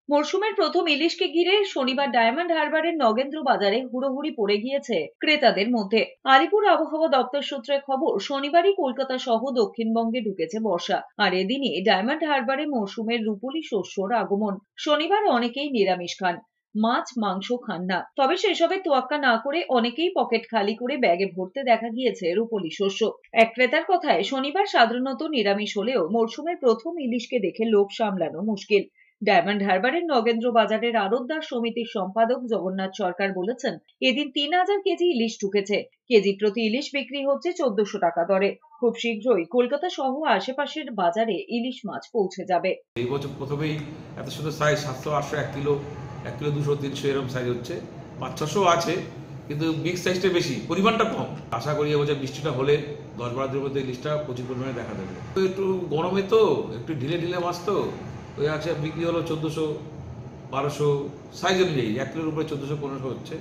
মরশুমের প্রথম ইলিশকে ঘিরে শনিবার ডায়মন্ড হারবারের নগেন্দ্র বাজারে হুড়োহুড়ি পড়ে গিয়েছে ক্রেতাদের মধ্যে। আলিপুর আবহাওয়া দপ্তর সূত্রে খবর, শনিবারই কলকাতা সহ দক্ষিণবঙ্গে ঢুকেছে বর্ষা, আর এদিনই ডায়মন্ড হারবারে মরশুমের রূপলি শস্যর আগমন। শনিবার অনেকেই নিরামিষ খান, মাছ মাংস খান না, তবে সেসবের তোয়াক্কা না করে অনেকেই পকেট খালি করে ব্যাগে ভরতে দেখা গিয়েছে রূপলি শস্য। এক ক্রেতার কথায়, শনিবার সাধারণত নিরামিষ হলেও মরশুমের প্রথম ইলিশকে দেখে লোভ সামলানো মুশকিল। ডায়মন্ড হারবারের নগেন্দ্র বাজারের আড়তদার সমিতির সম্পাদক জগন্নাথ সরকার বলেছেন, এদিন ৩,০০০ কেজি ইলিশ ঢুকেছে। কেজি প্রতি ইলিশ বিক্রি হচ্ছে ১৪০০ টাকা দরে। খুব শীঘ্রই কলকাতা সহ আশেপাশের বাজারে ইলিশ মাছ পৌঁছে যাবে। এই বছর প্রথমেই এত সুন্দর সাইজ, ৭০০, ৮০০, ১ কিলো, ১ কিলো ২০০, ৩০০ এরকম সাইজ হচ্ছে। ৫০০ আছে, কিন্তু বিগ সাইজটা বেশি, পরিমাণটা কম। আশা করি এবছর বৃষ্টিটা হলে ১০-১২ দিনের মধ্যে ইলিশটা প্রচুর পরিমাণে দেখা দেবে। তো একটু গরমে তো একটু ঢিলে ঢিলে মাছ তো ওই আছে, বিক্রি হলো ১৪০০, ১২০০ সাইজ অনুযায়ী। ১ কিলোর উপরে ১৪০০, ১৫০০ হচ্ছে।